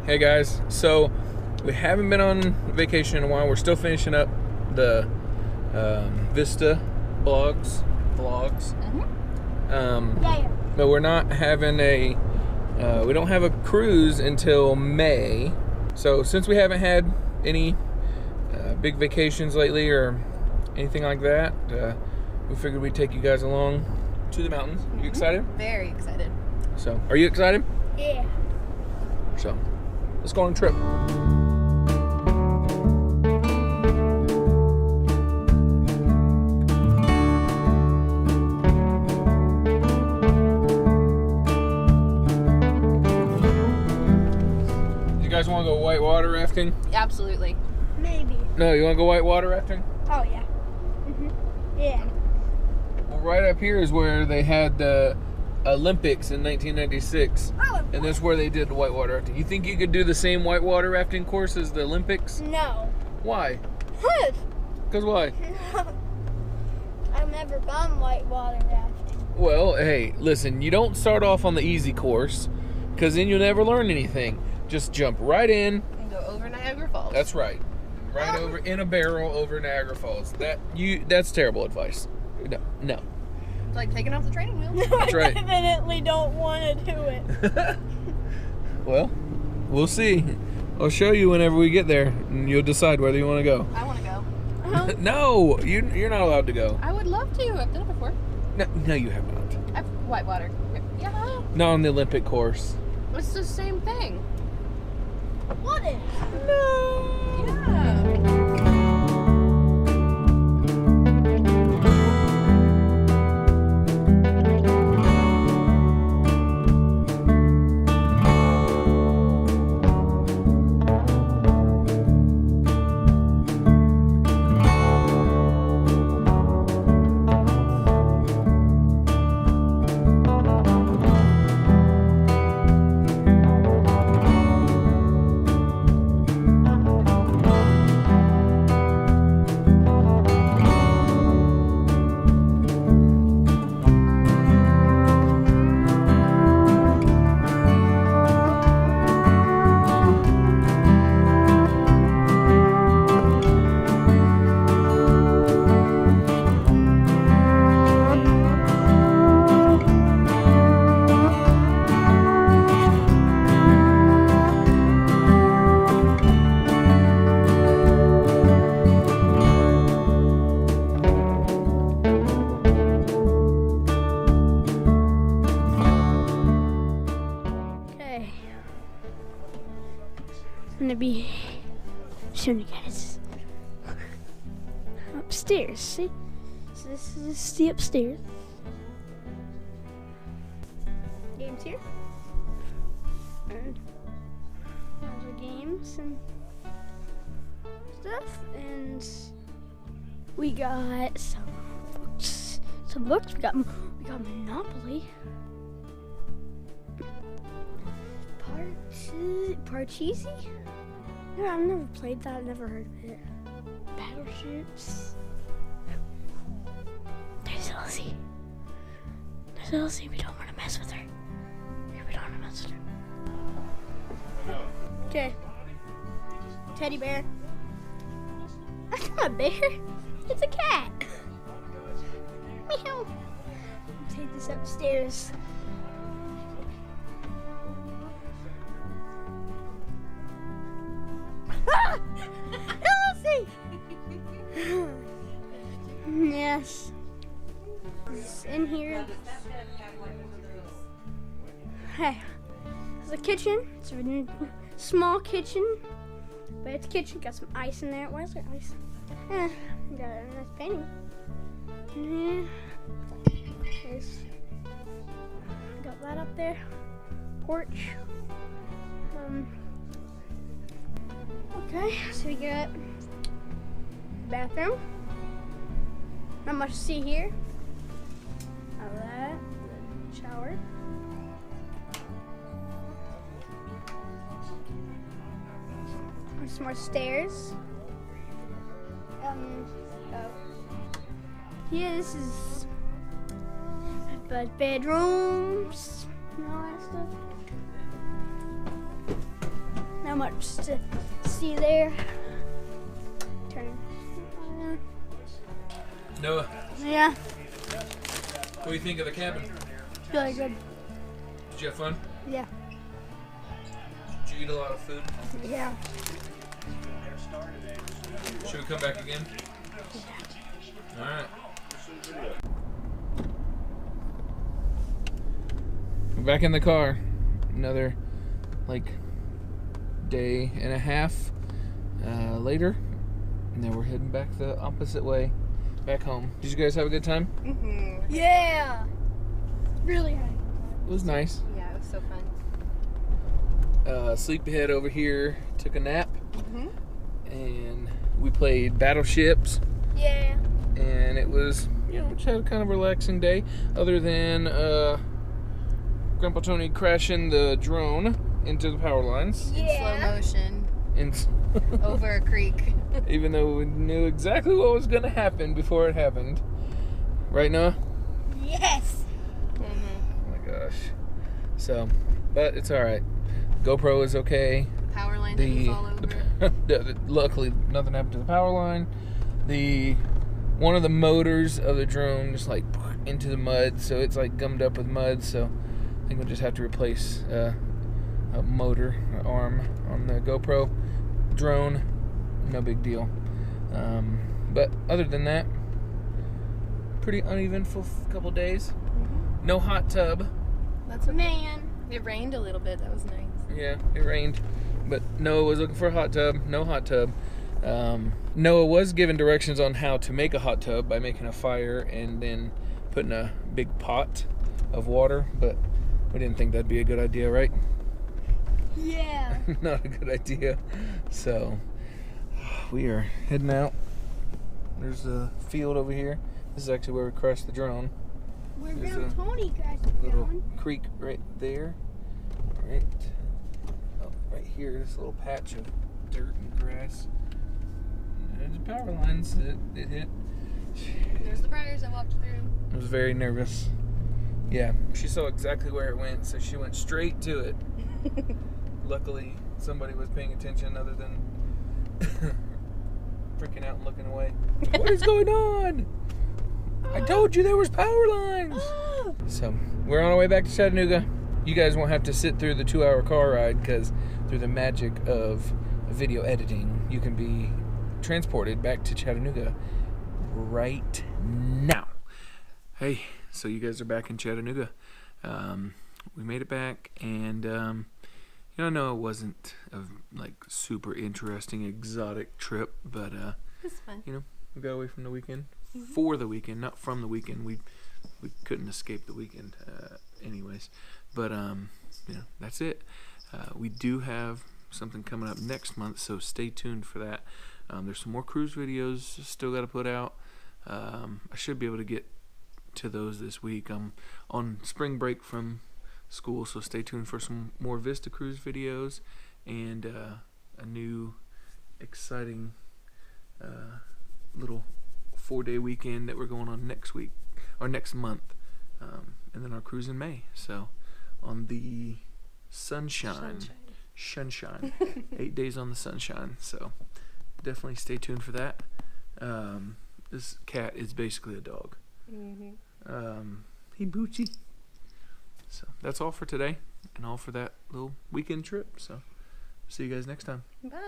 Hey guys, so we haven't been on vacation in a while. We're still finishing up the Vista vlogs. But we're not having we don't have a cruise until May. So since we haven't had any big vacations lately or anything like that, we figured we'd take you guys along to the mountains. You excited? Very excited. So, are you excited? Yeah. So, let's go on a trip. You guys want to go whitewater rafting? Absolutely. Maybe. No, you want to go whitewater rafting? Oh, yeah. Yeah. Well, right up here is where they had the Olympics in 1996. And that's where they did the whitewater rafting. You think you could do the same whitewater rafting course as the Olympics? No. Why? Because why? I've never gone whitewater rafting. Well, hey, listen, you don't start off on the easy course, because then you'll never learn anything. Just jump right in. And go over Niagara Falls. That's right. Right over in a barrel over Niagara Falls. That's terrible advice. No. It's like taking off the training wheel. That's right. I definitely don't want to do it. Well, we'll see. I'll show you whenever we get there, and you'll decide whether you want to go. I want to go. No, you're not allowed to go. I would love to. I've done it before. No, you have not. I've whitewater. Yeah. Not on the Olympic course. It's the same thing. What is? Yeah. I'm gonna be showing you guys upstairs. See? So this is the upstairs. Games here. And there's the games and stuff. And we got some books. We got Monopoly. Parcheesi? No, I've never played that. Never heard of it. Battleships. There's Elsie. We don't want to mess with her. Okay. Teddy bear. That's not a bear. It's a cat. Meow. Take this upstairs. Elsie! Yes. It's in here. Hey. It's a kitchen. It's a small kitchen. But it's a kitchen. Got some ice in there. Why is there ice? Got a nice painting. Yeah. Got that up there. Porch. Okay, so we got bathroom. Not much to see here. All that, shower. Some more stairs. Yeah, this is bedrooms and all that stuff. not much to see there. Turn. Noah, Yeah, what do you think of the cabin? really good. Did you have fun? Yeah. Did you eat a lot of food? Yeah. Should we come back again? All right. We're back in the car. Another day and a half later, and then we're heading back the opposite way back home. Did you guys have a good time? Mm-hmm. Yeah. Really high. It was nice. Yeah, it was so fun. Sleepyhead over here took a nap, Mm-hmm. and we played Battleships, Yeah. and it was, just had a kind of relaxing day, other than Grandpa Tony crashing the drone into the power lines. In slow motion And over a creek. even though we knew exactly what was going to happen before it happened. Right, Noah? Yes. Mm-hmm. Oh my gosh. So, but it's all right. GoPro is okay. Power line didn't fall over. Luckily, nothing happened to the power line. One of the motors of the drone just into the mud, so it's gummed up with mud. So I think we'll just have to replace a motor arm on the GoPro drone. No big deal. But other than that, pretty uneventful couple days. Mm-hmm. No hot tub. That's okay. Man. It rained a little bit. That was nice. Yeah, it rained, but Noah was looking for a hot tub. No hot tub. Noah was given directions on how to make a hot tub by making a fire and then putting a big pot of water, but we didn't think that'd be a good idea, right? Yeah. Not a good idea. So we are heading out. There's a field over here. This is actually where we crashed the drone. Where There's Grandpa Tony crashed the Little drone. creek right there. Right here, this little patch of dirt and grass. And the power lines that it hit. There's the briars I walked through. I was very nervous. Yeah, she saw exactly where it went, so she went straight to it. Luckily, somebody was paying attention other than freaking out and looking away. What is going on? I told you there was power lines. So we're on our way back to Chattanooga. You guys won't have to sit through the 2-hour car ride because through the magic of video editing, you can be transported back to Chattanooga right now. Hey, so you guys are back in Chattanooga. We made it back, and I know it wasn't a super interesting, exotic trip, but It was fun. we got away from the weekend. For the weekend, not from the weekend. We couldn't escape the weekend anyways. But that's it. We do have something coming up next month, so stay tuned for that. There's some more cruise videos still got to put out. I should be able to get to those this week. I'm on spring break from school, so stay tuned for some more Vista Cruise videos and a new exciting little 4-day weekend that we're going on next week or next month, and then our cruise in May. So on the sunshine. 8 days on the sunshine. So definitely stay tuned for that. This cat is basically a dog. Mm-hmm. He Boochie. So that's all for today and all for that little weekend trip. So see you guys next time. Bye.